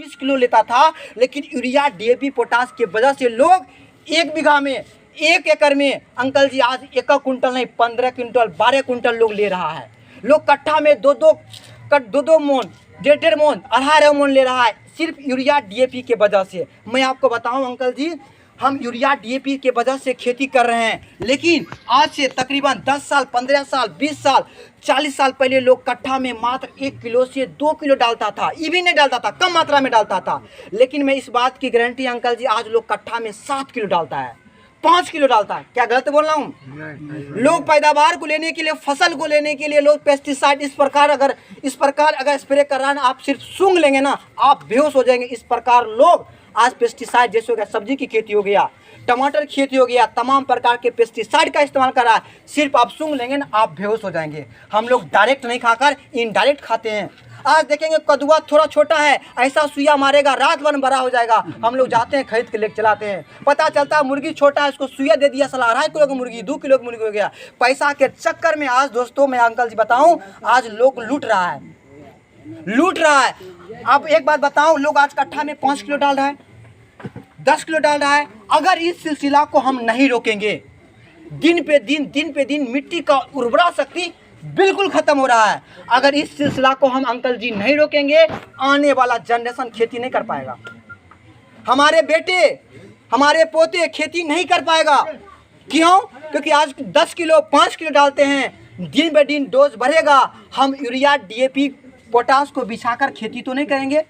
20 kilo लेता था, लेकिन यूरिया डीएपी पोटास की वजह से लोग 1 बीघा में 1 एकड़ में अंकल जी आज 1 कुंटल नहीं 15 कुंटल 12 कुंटल लोग ले रहा है। लोग कट्ठा में दो मोन 1.5 मोन 2.5 मोन ले रहा है, सिर्फ यूरिया डीएपी के वजह से। मैं आपको बताऊं अंकल जी, हम यूरिया डीएपी के वजह से खेती कर रहे हैं, लेकिन आज से तकरीबन 10 साल 15 साल 20 साल 40 साल पहले लोग कट्ठा में मात्र 1 किलो से 2 किलो डालता था, ये भी नहीं डालता था, कम मात्रा में डालता था। लेकिन मैं इस बात की गारंटी अंकल जी, आज लोग कट्ठा में 7 किलो डालता है, 5 किलो डालता है। क्या गलत बोल रहा हूँ? लोग पैदावार को लेने के लिए, फसल को लेने के लिए लोग पेस्टिसाइड इस प्रकार अगर स्प्रे कर रहा है ना, आप सिर्फ सूंघ लेंगे ना आप बेहोश हो जाएंगे। इस प्रकार लोग आज पेस्टिसाइड जैसे हो गया, सब्जी की खेती हो गया, टमाटर की खेती हो गया, तमाम प्रकार के पेस्टिसाइड का इस्तेमाल कर रहा है, सिर्फ आप सूंघ लेंगे ना आप बेहोश हो जाएंगे। हम लोग डायरेक्ट नहीं खाकर इनडायरेक्ट खाते हैं। आज देखेंगे कदुआ थोड़ा छोटा है, ऐसा सुइया मारेगा रात भर बड़ा हो जाएगा, हम लोग जाते हैं खरीद के लेके चलाते हैं। पता चलता है मुर्गी छोटा है, उसको सुइया दे दिया, साला 2.5 किलो की मुर्गी 2 किलो की मुर्गी हो गया। पैसा के चक्कर में आज दोस्तों मैं अंकल जी बताऊं, आज लोग लूट रहा है। अब एक बात बताऊं, लोग आज कट्ठा में 5 किलो डाल रहा है, 10 किलो डाल रहा है। अगर इस सिलसिला को हम नहीं रोकेंगे, दिन पे दिन मिट्टी का उर्वरा शक्ति बिल्कुल खत्म हो रहा है। अगर इस सिलसिला को हम अंकल जी नहीं रोकेंगे, आने वाला जनरेशन खेती नहीं कर पाएगा, हमारे बेटे हमारे पोते खेती नहीं कर पाएगा। क्यों? क्योंकि आज 10 किलो 5 किलो डालते हैं, दिन ब दिन डोज बढ़ेगा। हम यूरिया डीएपी पोटास को बिछाकर खेती तो नहीं करेंगे।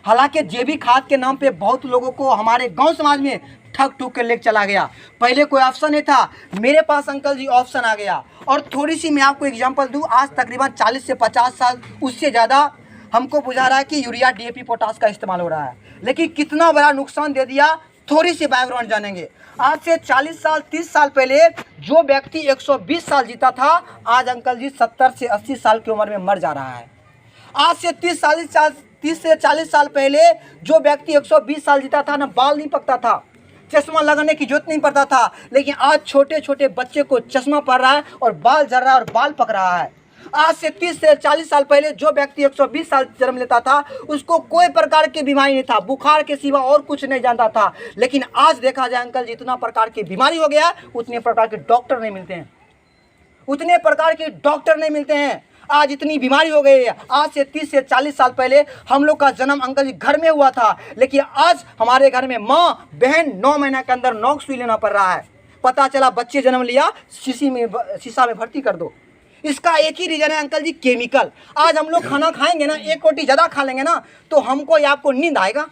हालांकि जैविक खाद के नाम पे बहुत लोगों को हमारे गांव समाज में ठग ठुक के लेके चला गया। पहले कोई ऑप्शन नहीं था, मेरे पास अंकल जी ऑप्शन आ गया। और थोड़ी सी मैं आपको एग्जांपल दूं, आज तकरीबन 40 से 50 साल उससे ज़्यादा हमको बुझा रहा है कि यूरिया डीएपी पोटास का इस्तेमाल हो रहा है, लेकिन कितना बड़ा नुकसान दे दिया थोड़ी सी बैकग्राउंड जानेंगे। आज से 40 साल 30 साल पहले जो व्यक्ति 120 साल जीता था, आज अंकल जी 70 से 80 साल की उम्र में मर जा रहा है। आज से 30 से 40 साल पहले जो व्यक्ति 120 साल जीता था ना, बाल नहीं पकता था, चश्मा लगाने की जरूरत नहीं पड़ता था, लेकिन आज छोटे छोटे बच्चे को चश्मा पड़ रहा है और बाल झड़ रहा है और बाल पक रहा है। आज से 30 से 40 साल पहले जो व्यक्ति 120 साल जन्म लेता था, उसको कोई प्रकार की बीमारी नहीं था, बुखार के सिवा और कुछ नहीं जानता था। लेकिन आज देखा जाए अंकल, जितना प्रकार की बीमारी हो गया, उतने प्रकार के डॉक्टर नहीं मिलते हैं, आज इतनी बीमारी हो गई है। आज से 30 से 40 साल पहले हम लोग का जन्म अंकल जी घर में हुआ था, लेकिन आज हमारे घर में माँ बहन 9 महीना के अंदर नोक सुई लेना पड़ रहा है। पता चला बच्चे जन्म लिया, शीशा में भर्ती कर दो। इसका एक ही रीजन है अंकल जी, केमिकल। आज हम लोग खाना खाएंगे ना, 1 रोटी ज़्यादा खा लेंगे ना, तो हमको या आपको नींद आएगा,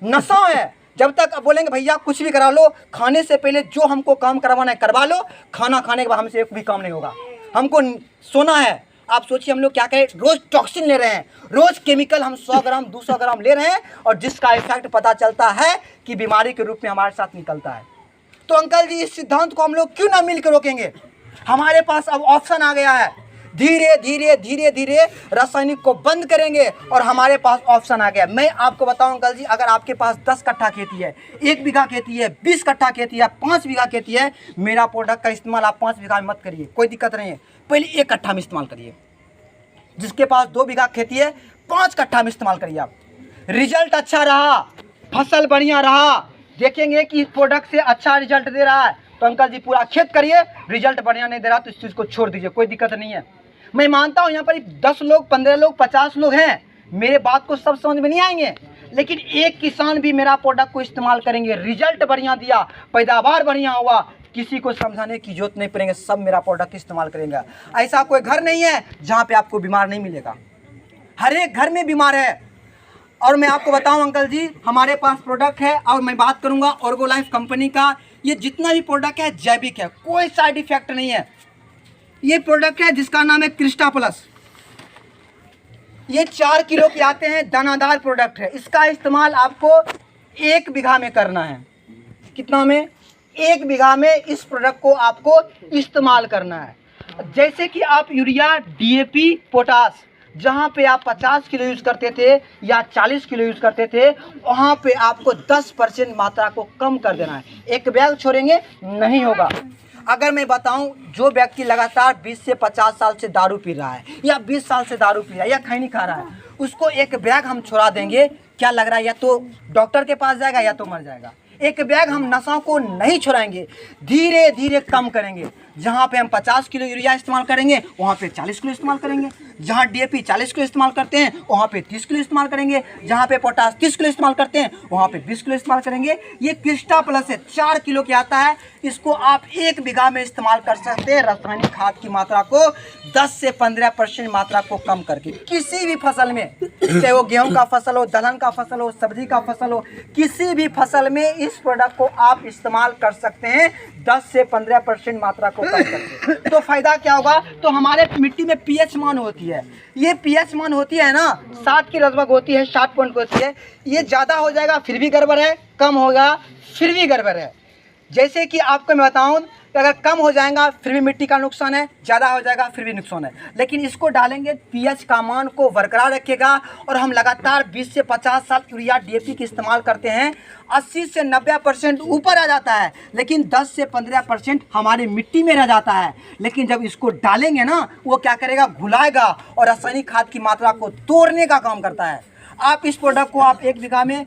नशा है। जब तक अब बोलेंगे भैया कुछ भी करा लो, खाने से पहले जो हमको काम करवाना है करवा लो, खाना खाने के बाद हमसे एक भी काम नहीं होगा, हमको सोना है। आप सोचिए हम लोग क्या करें, रोज टॉक्सिन ले रहे हैं, रोज केमिकल हम 100 ग्राम 200 ग्राम ले रहे हैं, और जिसका इफेक्ट पता चलता है कि बीमारी के रूप में हमारे साथ निकलता है। तो अंकल जी इस सिद्धांत को हम लोग क्यों ना मिलकर रोकेंगे? हमारे पास अब ऑप्शन आ गया है, धीरे धीरे रासायनिक को बंद करेंगे और हमारे पास ऑप्शन आ गया। मैं आपको बताऊं अंकल जी, अगर आपके पास 10 कट्ठा खेती है, 1 बीघा खेती है, 20 कट्ठा खेती है, 5 बीघा खेती है, मेरा प्रोडक्ट का इस्तेमाल आप 5 बीघा में मत करिए, कोई दिक्कत नहीं है, पहले 1 कट्ठा में इस्तेमाल करिए। जिसके पास 2 बीघा खेती है, 5 कट्ठा में इस्तेमाल करिए। आप रिजल्ट अच्छा रहा, फसल बढ़िया रहा, देखेंगे कि इस प्रोडक्ट से अच्छा रिजल्ट दे रहा है, तो अंकल जी पूरा खेत करिए। रिजल्ट बढ़िया नहीं दे रहा तो इस चीज़ को छोड़ दीजिए, कोई दिक्कत नहीं है। मैं मानता हूँ यहाँ पर 10 लोग 15 लोग 50 लोग हैं, मेरे बात को सब समझ में नहीं आएंगे, लेकिन एक किसान भी मेरा प्रोडक्ट को इस्तेमाल करेंगे, रिजल्ट बढ़िया दिया, पैदावार बढ़िया हुआ, किसी को समझाने की जरूरत नहीं पड़ेंगे, सब मेरा प्रोडक्ट इस्तेमाल करेंगे। ऐसा कोई घर नहीं है जहाँ पे आपको बीमार नहीं मिलेगा, हर एक घर में बीमार है। और मैं आपको बताऊं अंकल जी, हमारे पास प्रोडक्ट है, और मैं बात करूंगा ऑर्गोलाइफ कंपनी का, ये जितना भी प्रोडक्ट है जैविक है, कोई साइड इफेक्ट नहीं है। ये प्रोडक्ट है जिसका नाम है क्रिस्टा प्लस, ये 4 किलो के आते हैं, दानादार प्रोडक्ट है। इसका इस्तेमाल आपको 1 बीघा में करना है। कितना में? 1 बीघा में इस प्रोडक्ट को आपको इस्तेमाल करना है। जैसे कि आप यूरिया डीएपी पोटास जहाँ पे आप 50 किलो यूज़ करते थे या 40 किलो यूज़ करते थे, वहाँ पे आपको 10% मात्रा को कम कर देना है। एक बैग छोड़ेंगे नहीं होगा। अगर मैं बताऊं, जो व्यक्ति लगातार 20 से 50 साल से दारू पी रहा है या 20 साल से दारू पी रहा है या खैनी खा रहा है, उसको एक बैग हम छोड़ा देंगे, क्या लग रहा है, या तो डॉक्टर के पास जाएगा या तो मर जाएगा। एक बैग हम नशा को नहीं छुड़ाएंगे, धीरे धीरे कम करेंगे। जहाँ पे हम 50 किलो यूरिया इस्तेमाल करेंगे वहाँ पे 40 किलो इस्तेमाल करेंगे। जहाँ DAP 40 किलो इस्तेमाल करते हैं वहाँ पे 30 किलो इस्तेमाल करेंगे। जहाँ पे पोटास 30 किलो इस्तेमाल करते हैं वहाँ पे 20 किलो इस्तेमाल करेंगे। ये क्रिस्टा प्लस है, 4 किलो की आता है। इसको आप 1 बीघा में इस्तेमाल कर सकते हैं। रासायनिक खाद की मात्रा को 10 से 15% मात्रा को कम करके किसी भी फसल में, चाहे वो गेहूँ का फसल हो, दलहन का फसल हो, सब्जी का फसल हो, किसी भी फसल में इस प्रोडक्ट को आप इस्तेमाल कर सकते हैं 10 से 15% मात्रा को कम करके। तो फायदा क्या होगा, तो हमारे मिट्टी में pH मान होती है, ये pH मान होती है ना 7 की लगभग होती है, 7 पॉइंट होती है। ये ज़्यादा हो जाएगा फिर भी गड़बड़ है, कम होगा फिर भी गड़बड़ है। जैसे कि आपको मैं बताऊं कि अगर कम हो जाएगा फिर भी मिट्टी का नुकसान है, ज़्यादा हो जाएगा फिर भी नुकसान है। लेकिन इसको डालेंगे pH का मान को बरकरार रखेगा। और हम लगातार 20 से 50 साल यूरिया DAP की इस्तेमाल करते हैं, 80 से 90% ऊपर आ जाता है, लेकिन 10 से 15% हमारी मिट्टी में रह जाता है। लेकिन जब इसको डालेंगे ना, वो क्या करेगा, घुलाएगा और रासायनिक खाद की मात्रा को तोड़ने का काम करता है। आप इस प्रोडक्ट को आप 1 बीघा में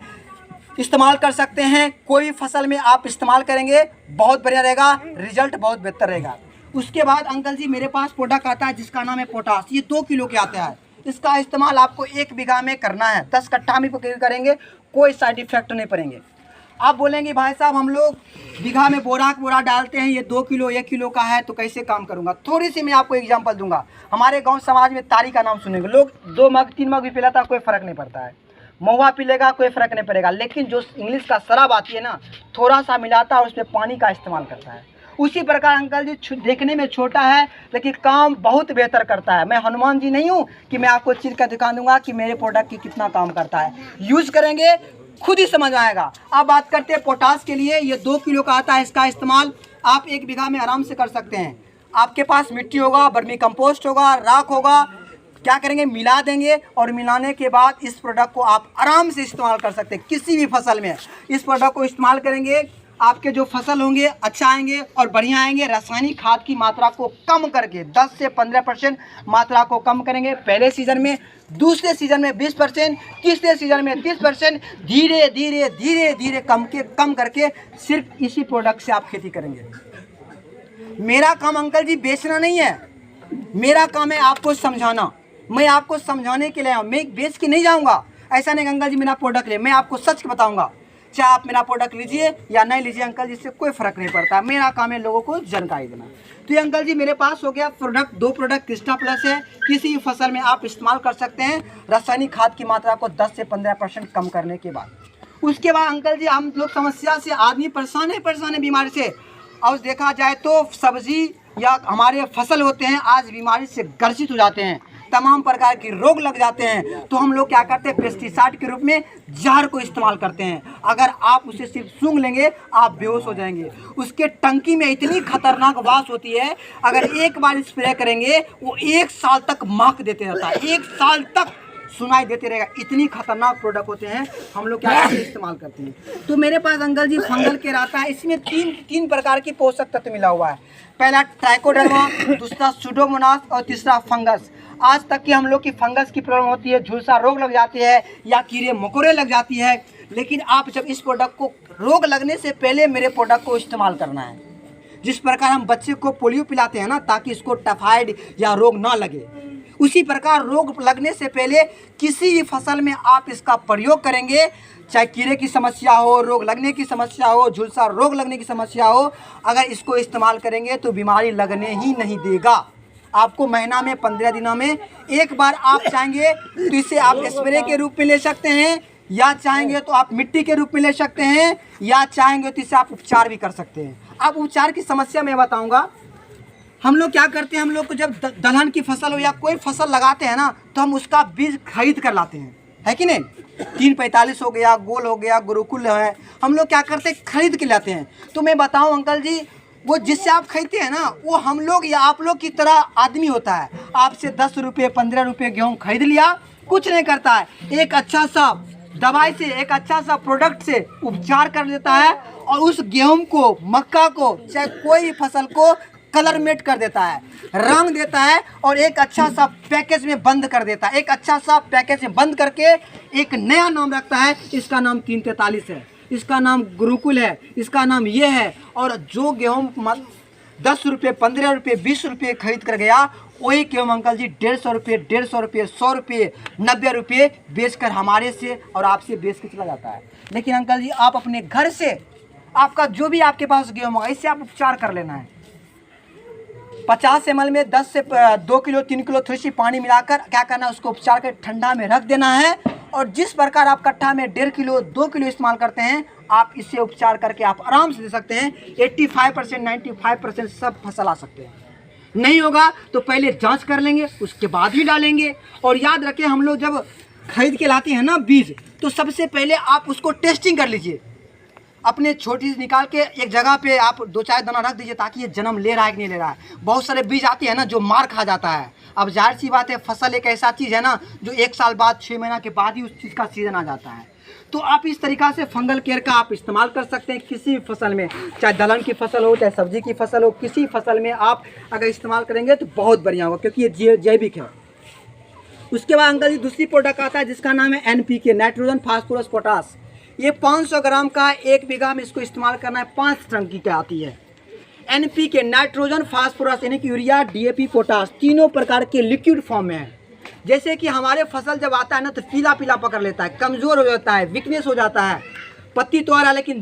इस्तेमाल कर सकते हैं। कोई फसल में आप इस्तेमाल करेंगे बहुत बढ़िया रहेगा, रिजल्ट बहुत बेहतर रहेगा। उसके बाद अंकल जी मेरे पास प्रोडक्ट आता है जिसका नाम है पोटास। ये 2 किलो के आता है। इसका इस्तेमाल आपको 1 बीघा में करना है, 10 कट्ठा में करेंगे, कोई साइड इफेक्ट नहीं पड़ेंगे। आप बोलेंगे भाई साहब हम लोग बीघा में बोरा डालते हैं, ये 2 किलो 1 किलो का है तो कैसे काम करूंगा। थोड़ी सी मैं आपको एग्जांपल दूंगा। हमारे गांव समाज में तारी का नाम सुनेंगे लोग, 2 मग 3 मग भी पिलाता कोई फ़र्क नहीं पड़ता है, महुआ पी लेगा कोई फ़र्क नहीं पड़ेगा। लेकिन जो इंग्लिश का शराब आती है ना, थोड़ा सा मिलाता है और उसमें पानी का इस्तेमाल करता है। उसी प्रकार अंकल जी देखने में छोटा है लेकिन काम बहुत बेहतर करता है। मैं हनुमान जी नहीं हूँ कि मैं आपको चीर कर दिखा दूंगा कि मेरे प्रोडक्ट की कितना काम करता है। यूज़ करेंगे खुद ही समझ आएगा। अब बात करते हैं पोटास के लिए। ये 2 किलो का आता है। इसका इस्तेमाल आप 1 बीघा में आराम से कर सकते हैं। आपके पास मिट्टी होगा, वर्मी कंपोस्ट होगा, राख होगा, क्या करेंगे, मिला देंगे और मिलाने के बाद इस प्रोडक्ट को आप आराम से इस्तेमाल कर सकते हैं। किसी भी फसल में इस प्रोडक्ट को इस्तेमाल करेंगे, आपके जो फसल होंगे अच्छा आएंगे और बढ़िया आएंगे। रासायनिक खाद की मात्रा को कम करके 10 से 15% मात्रा को कम करेंगे पहले सीजन में, दूसरे सीजन में 20%, तीसरे सीजन में 30%, धीरे धीरे धीरे धीरे कम करके सिर्फ इसी प्रोडक्ट से आप खेती करेंगे। मेरा काम अंकल जी बेचना नहीं है, मेरा काम है आपको समझाना। मैं आपको समझाने के लिए आया हूँ, मैं बेच के नहीं जाऊँगा। ऐसा नहीं अंकल जी मेरा प्रोडक्ट ले, मैं आपको सच बताऊँगा। चाहे आप मेरा प्रोडक्ट लीजिए या नहीं लीजिए अंकल जी, इससे कोई फ़र्क नहीं पड़ता। मेरा काम है लोगों को जानकारी देना। तो ये अंकल जी मेरे पास हो गया प्रोडक्ट, 2 प्रोडक्ट क्रिस्टा प्लस है। किसी भी फसल में आप इस्तेमाल कर सकते हैं रासायनिक खाद की मात्रा को 10 से 15% कम करने के बाद। उसके बाद अंकल जी हम लोग समस्या से, आदमी परेशान है बीमारी से। और देखा जाए तो सब्जी या हमारे फसल होते हैं आज बीमारी से ग्रसित हो जाते हैं, तमाम प्रकार के रोग लग जाते हैं। तो हम लोग क्या करते हैं, पेस्टिसाइड के रूप में जहर को इस्तेमाल करते हैं। अगर आप उसे सिर्फ सूंघ लेंगे आप बेहोश हो जाएंगे। उसके टंकी में इतनी खतरनाक वास होती है, अगर एक बार स्प्रे करेंगे वो 1 साल तक महक देते रहता है, 1 साल तक सुनाई देते रहेगा। इतनी खतरनाक प्रोडक्ट होते हैं, हम लोग क्या इस्तेमाल करते हैं। तो मेरे पास अंकल जी फंगल के रहता है। इसमें तीन प्रकार की पोषक तत्व मिला हुआ है। पहला ट्राइकोडर्मा, दूसरा सुडोमोनास और तीसरा फंगस। आज तक की हम लोग की फंगस की प्रॉब्लम होती है, झुलसा रोग लग जाती है या कीड़े मकोड़े लग जाती है। लेकिन आप जब इस प्रोडक्ट को, रोग लगने से पहले मेरे प्रोडक्ट को इस्तेमाल करना है। जिस प्रकार हम बच्चे को पोलियो पिलाते हैं ना ताकि इसको टाइफाइड या रोग ना लगे, उसी प्रकार रोग लगने से पहले किसी भी फसल में आप इसका प्रयोग करेंगे, चाहे कीड़े की समस्या हो, रोग लगने की समस्या हो, झुलसा रोग लगने की समस्या हो, अगर इसको इस्तेमाल करेंगे तो बीमारी लगने ही नहीं देगा। आपको महीना में 15 दिनों में एक बार आप चाहेंगे तो इसे आप स्प्रे के रूप में ले सकते हैं, या चाहेंगे तो आप मिट्टी के रूप में ले सकते हैं, या चाहेंगे तो इसे आप उपचार भी कर सकते हैं। अब उपचार की समस्या मैं बताऊंगा। हम लोग क्या करते हैं, हम लोग को जब दलहन की फसल हो या कोई फसल लगाते हैं ना, तो हम उसका बीज खरीद कर लाते हैं, है कि नहीं। 345 हो गया, गोल हो गया, गुरुकुल है, हम लोग क्या करते हैं खरीद के लाते हैं। तो मैं बताऊं अंकल जी, वो जिससे आप खरीदते हैं ना, वो हम लोग या आप लोग की तरह आदमी होता है। आपसे 10 रुपये 15 रुपये गेहूँ खरीद लिया, कुछ नहीं करता है, एक अच्छा सा दवाई से, एक अच्छा सा प्रोडक्ट से उपचार कर देता है और उस गेहूँ को, मक्का को, चाहे कोई भी फसल को कलर मेट कर देता है, रंग देता है और एक अच्छा सा पैकेज में बंद कर देता है। एक अच्छा सा पैकेज में बंद करके एक नया नाम रखता है, इसका नाम 343 है, इसका नाम गुरुकुल है, इसका नाम ये है। और जो गेहूँ 10 रुपये, 15 रुपये, 20 रुपये खरीद कर गया, वही गेहूँ अंकल जी 150 रुपये, 150 रुपये, 100 रुपये, 90 रुपये बेच कर हमारे से और आपसे बेच के चला जाता है। लेकिन अंकल जी आप अपने घर से, आपका जो भी आपके पास गेहूँ होगा, इससे आप उपचार कर लेना है। 50 ml में 10 से 2 किलो 3 किलो थोड़ी सी पानी मिलाकर क्या करना है, उसको उपचार कर ठंडा में रख देना है। और जिस प्रकार आप कट्ठा में 1.5 किलो 2 किलो इस्तेमाल करते हैं, आप इससे उपचार करके आप आराम से दे सकते हैं। 85% 95% सब फसल आ सकते हैं। नहीं होगा तो पहले जांच कर लेंगे, उसके बाद ही डालेंगे। और याद रखें, हम लोग जब खरीद के लाते हैं ना बीज, तो सबसे पहले आप उसको टेस्टिंग कर लीजिए। अपने छोटी से निकाल के एक जगह पे आप 2-4 दाना रख दीजिए, ताकि ये जन्म ले रहा है कि नहीं ले रहा है। बहुत सारे बीज आते हैं ना जो मार खा जाता है। अब जाहिर सी बात है, फसल एक ऐसा चीज़ है ना जो 1 साल बाद 6 महीना के बाद ही उस चीज़ का सीजन आ जाता है। तो आप इस तरीक़ा से फंगल केयर का आप इस्तेमाल कर सकते हैं किसी भी फसल में, चाहे दलहन की फसल हो, चाहे सब्जी की फसल हो, किसी फसल में आप अगर इस्तेमाल करेंगे तो बहुत बढ़िया होगा, क्योंकि ये जैविक है। उसके बाद अंकल जी दूसरी प्रोडक्ट आता है जिसका नाम है NPK, नाइट्रोजन फास्फोरस पोटास। ये 500 ग्राम का 1 बीघा में इसको इस्तेमाल करना है, 5 टन की क्या आती है। NPK नाइट्रोजन फास्फोरस यानी कि यूरिया, DAP, पोटास, तीनों प्रकार के लिक्विड फॉर्म में है। जैसे कि हमारे फसल जब आता है ना तो पीला पीला पकड़ लेता है, कमज़ोर हो जाता है, वीकनेस हो जाता है, पत्ती तो आ रहा है लेकिन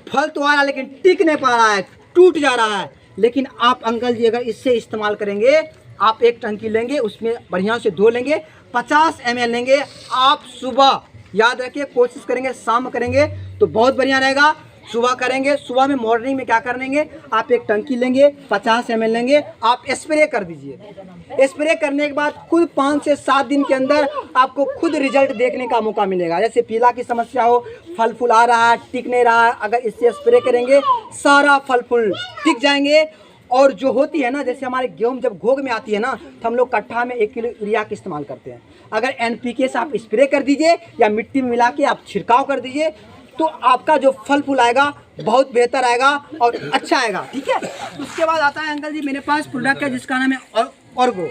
फल तो आ रहा है लेकिन टिक नहीं पा रहा है, टूट जा रहा है। लेकिन आप अंकल जी अगर इससे इस्तेमाल करेंगे, आप 1 टंकी लेंगे, उसमें बढ़िया से धो लेंगे, 50 ml लेंगे, आप सुबह याद रखिए कोशिश करेंगे शाम करेंगे तो बहुत बढ़िया रहेगा। सुबह करेंगे, सुबह में मॉर्निंग में क्या करेंगे, आप 1 टंकी लेंगे, 50 ml लेंगे, आप स्प्रे कर दीजिए। स्प्रे करने के बाद खुद 5 से 7 दिन के अंदर आपको खुद रिजल्ट देखने का मौका मिलेगा। जैसे पीला की समस्या हो, फल फूल आ रहा है, टिक नहीं रहा है, अगर इससे स्प्रे करेंगे सारा फल फूल टिक जाएंगे। और जो होती है ना, जैसे हमारे गेहूँ जब घोग में आती है ना, तो हम लोग कट्ठा में 1 किलो यूरिया का इस्तेमाल करते हैं। अगर NPK से आप स्प्रे कर दीजिए या मिट्टी में मिला के आप छिड़काव कर दीजिए, तो आपका जो फल फूल आएगा बहुत बेहतर आएगा और अच्छा आएगा। ठीक है। उसके बाद आता है अंकल जी मेरे पास प्रोडक्ट है जिसका नाम है ऑर्गो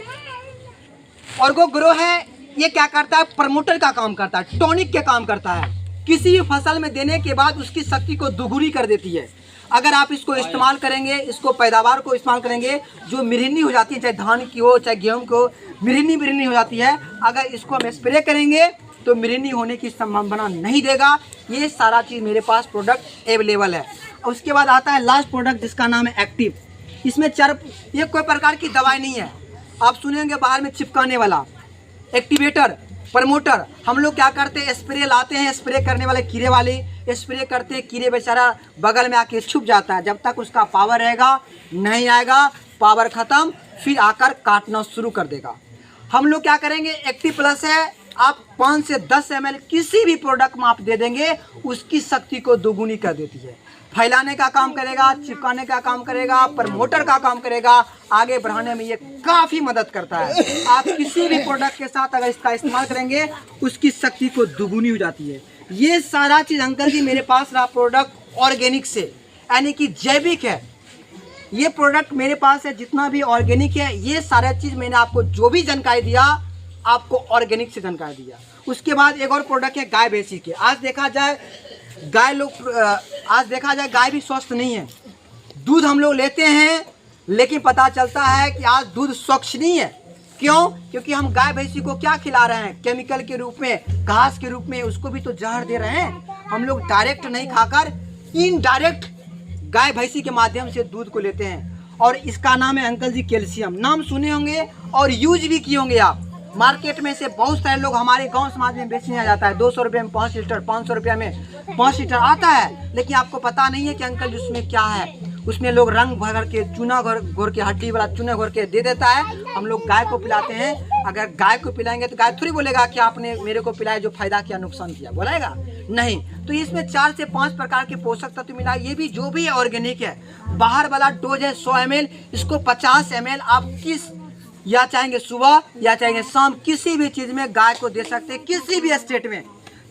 ग्रो है। ये क्या करता है, प्रमोटर का काम करता है, टॉनिक के काम करता है। किसी भी फसल में देने के बाद उसकी शक्ति को दोगुनी कर देती है। अगर आप इसको इस्तेमाल करेंगे, इसको पैदावार को इस्तेमाल करेंगे, जो मिरनी हो जाती है, चाहे धान की हो चाहे गेहूँ की हो, मिरनी हो जाती है, अगर इसको हम स्प्रे करेंगे तो मिरनी होने की संभावना नहीं देगा। ये सारा चीज़ मेरे पास प्रोडक्ट अवेलेबल है। उसके बाद आता है लास्ट प्रोडक्ट जिसका नाम है एक्टिव। इसमें ये कोई प्रकार की दवाई नहीं है, आप सुनेंगे बाहर में चिपकाने वाला। एक्टिवेटर, प्रमोटर, हम लोग क्या करते हैं, स्प्रे लाते हैं, स्प्रे करने वाले कीड़े वाले स्प्रे करते हैं, कीड़े बेचारा बगल में आके छुप जाता है। जब तक उसका पावर रहेगा नहीं आएगा, पावर ख़त्म, फिर आकर काटना शुरू कर देगा। हम लोग क्या करेंगे, एक्टिव प्लस है, आप 5 से 10 ml किसी भी प्रोडक्ट में आप दे देंगे, उसकी शक्ति को दोगुनी कर देती है। फैलाने का काम करेगा, चिपकाने का काम करेगा, प्रमोटर का काम करेगा, आगे बढ़ाने में ये काफ़ी मदद करता है। आप किसी भी प्रोडक्ट के साथ अगर इसका इस्तेमाल करेंगे, उसकी शक्ति को दोगुनी हो जाती है। ये सारा चीज़ अंकल जी मेरे पास रहा प्रोडक्ट ऑर्गेनिक से, यानी कि जैविक है। ये प्रोडक्ट मेरे पास है जितना भी ऑर्गेनिक है, ये सारा चीज़ मैंने आपको जो भी जानकारी दिया, आपको ऑर्गेनिक से जानकारी दिया। उसके बाद एक और प्रोडक्ट है गाय भैंसी के। आज देखा जाए गाय भी स्वस्थ नहीं है। दूध हम लोग लेते हैं, लेकिन पता चलता है कि आज दूध स्वच्छ नहीं है। क्यों? क्योंकि हम गाय भैंसी को क्या खिला रहे हैं, केमिकल के रूप में, घास के रूप में, उसको भी तो जहर दे रहे हैं। हम लोग डायरेक्ट नहीं खाकर इनडायरेक्ट गाय भैंसी के माध्यम से दूध को लेते हैं। और इसका नाम है अंकल जी कैल्शियम। नाम सुने होंगे और यूज भी किए होंगे आप। मार्केट में से बहुत सारे लोग हमारे गांव समाज में बेचने आ जाता है, 200 रुपये में 5 लीटर, 500 रुपये में 5 लीटर आता है, लेकिन आपको पता नहीं है कि अंकल उसमें क्या है। उसमें लोग रंग भर के चूना घोर के, हड्डी वाला चूना घोर के दे देता है। हम लोग गाय को पिलाते हैं। अगर गाय को पिलाएंगे तो गाय थोड़ी बोलेगा कि आपने मेरे को पिलाया, जो फायदा किया नुकसान किया, बोलेगा नहीं। तो इसमें 4 से 5 प्रकार के पोषक तत्व मिला। ये भी जो भी ऑर्गेनिक है। बाहर वाला डोज है 100 ml, इसको 50 ml आप या चाहेंगे सुबह या चाहेंगे शाम, किसी भी चीज़ में गाय को दे सकते हैं, किसी भी स्टेट में।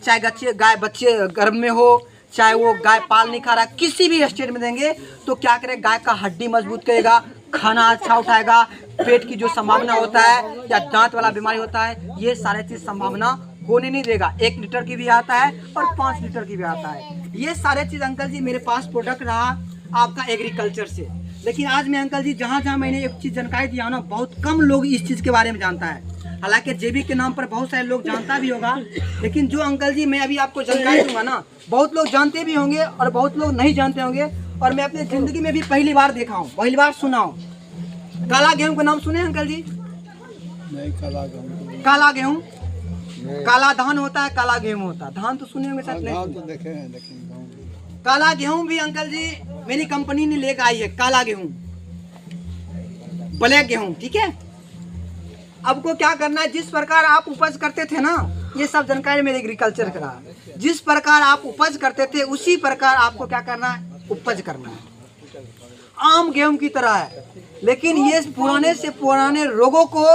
चाहे गाय बच्चे गर्भ में हो, चाहे वो गाय पाल नहीं खा रहा, किसी भी स्टेट में देंगे तो क्या करे, गाय का हड्डी मजबूत करेगा, खाना अच्छा उठाएगा, पेट की जो संभावना होता है या दांत वाला बीमारी होता है, ये सारे चीज़ संभावना होने नहीं देगा। 1 लीटर की भी आता है और 5 लीटर की भी आता है। ये सारे चीज़ अंकल जी मेरे पास प्रोडक्ट रहा आपका एग्रीकल्चर से। लेकिन आज मैं अंकल जी जहाँ जहाँ मैंने एक चीज़ जानकारी दिया ना, बहुत कम लोग इस चीज़ के बारे में जानता है। हालांकि जेबी के नाम पर बहुत सारे लोग जानता भी होगा, लेकिन जो अंकल जी मैं अभी आपको जानकारी दूंगा ना, बहुत लोग जानते भी होंगे और बहुत लोग नहीं जानते होंगे। और मैं अपनी ज़िंदगी में भी पहली बार देखा हूँ, पहली बार सुना हूँ। काला गेहूँ का नाम सुने अंकल जी? नहीं, काला गेहूँ। काला गेहूँ, काला धान होता है, काला गेहूँ होता है। धान तो सुने होंगे सच? नहीं तो देखे हैं, लेकिन काला गेहूँ भी अंकल जी मेरी कंपनी ने लेकर आई है। काला गेहूँ, ब्लैक गेहूँ, ठीक है। अब को क्या करना है, जिस प्रकार आप उपज करते थे ना, ये सब जानकारी मेरे एग्रीकल्चर का रहा। जिस प्रकार आप उपज करते थे उसी प्रकार आपको क्या करना है, उपज करना है। आम गेहूं की तरह है, लेकिन ये पुराने से पुराने रोगों को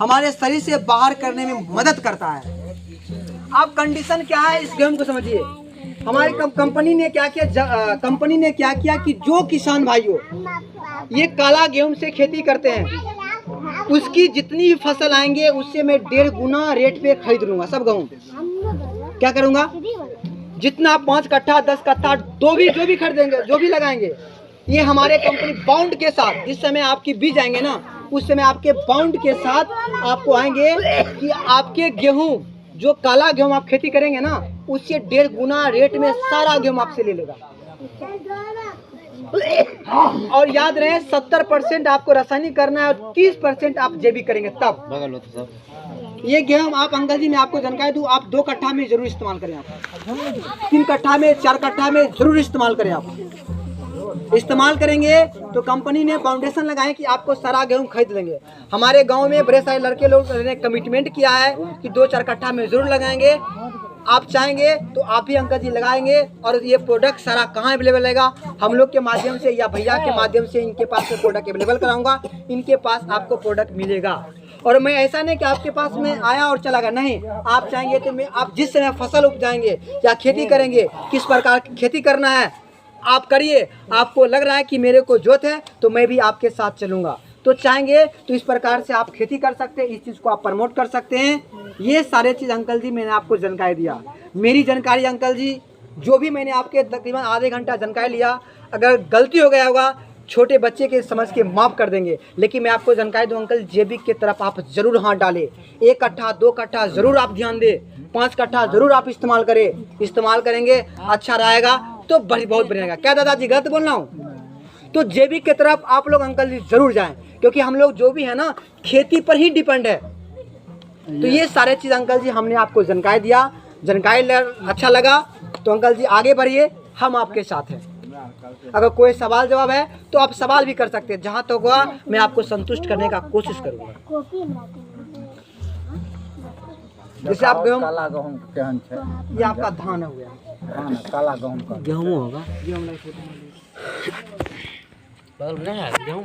हमारे शरीर से बाहर करने में मदद करता है। अब कंडीशन क्या है इस गेहूं को समझिए। हमारी कंपनी ने क्या किया कि जो किसान भाइयों ये काला गेहूं से खेती करते हैं, उसकी जितनी भी फसल आएंगे उससे मैं 1.5 गुना रेट पे खरीद लूंगा सब गेहूं। क्या करूंगा, जितना 5 कट्ठा 10 कट्ठा जो भी खरीदेंगे, जो भी लगाएंगे, ये हमारे कंपनी बाउंड के साथ, जिस समय आपकी बीज आएंगे ना, उस समय आपके बाउंड के साथ आपको आएंगे कि आपके गेहूं, जो काला गेहूं आप खेती करेंगे ना, उससे 1.5 गुना रेट में सारा गेहूं आपसे ले लेगा। और याद रहे 70% आपको रासायनिक करना है और 30% आप जैविक करेंगे तब। ये गेहूं आप अंकल जी मैं आपको जानकारी दूं, आप 2 कट्ठा में जरूर इस्तेमाल करें, आप 3 कट्ठा में 4 कट्ठा में जरूर इस्तेमाल करें। आप इस्तेमाल करेंगे तो कंपनी ने फाउंडेशन लगाए कि आपको सारा गेहूं खरीद लेंगे। हमारे गांव में बड़े सारे लड़के लोग ने कमिटमेंट किया है कि 2-4 कट्ठा में जरूर लगाएंगे। आप चाहेंगे तो आप भी अंकल जी लगाएंगे। और ये प्रोडक्ट सारा कहाँ अवेलेबल रहेगा, हम लोग के माध्यम से या भैया के माध्यम से इनके पास से प्रोडक्ट अवेलेबल कराऊंगा। इनके पास आपको प्रोडक्ट मिलेगा। और मैं ऐसा नहीं कि आपके पास में आया और चला गया, नहीं। आप चाहेंगे तो मैं आप जिस समय फसल उपजाएंगे या खेती करेंगे, किस प्रकार की खेती करना है आप करिए। आपको लग रहा है कि मेरे को जोत है तो मैं भी आपके साथ चलूँगा, तो चाहेंगे तो इस प्रकार से आप खेती कर सकते हैं, इस चीज़ को आप प्रमोट कर सकते हैं। ये सारे चीज़ अंकल जी मैंने आपको जानकारी दिया। मेरी जानकारी अंकल जी जो भी मैंने आपके तकरीबन आधे घंटा जानकारी लिया, अगर गलती हो गया होगा छोटे बच्चे के समझ के माफ़ कर देंगे। लेकिन मैं आपको जानकारी दूँ अंकल, जैविक की तरफ आप ज़रूर हाथ डालें। 1 कट्ठा 2 कट्ठा ज़रूर आप ध्यान दें, 5 कट्ठा ज़रूर आप इस्तेमाल करें। इस्तेमाल करेंगे अच्छा रहेगा तो बहुत बढ़िया रहेगा। क्या दादाजी गलत बोल रहा हूँ? तो जैविक की तरफ आप लोग अंकल जी ज़रूर जाएं, क्योंकि हम लोग जो भी है ना खेती पर ही डिपेंड है। तो ये सारे चीज़ अंकल जी हमने आपको जानकारी दिया। जानकारी अच्छा लगा तो अंकल जी आगे बढ़िए, हम आपके साथ हैं। अगर कोई सवाल जवाब है तो आप सवाल भी कर सकते हैं, जहाँ तक होगा मैं आपको संतुष्ट करने का कोशिश करूँगा। जैसे आप गेहूँ, काला गेहूँ केहन छै? ये आपका धान हो गया, धान काला गेहूँ का गेहूँ होगा, गेहूँ नहीं है, गेहूँ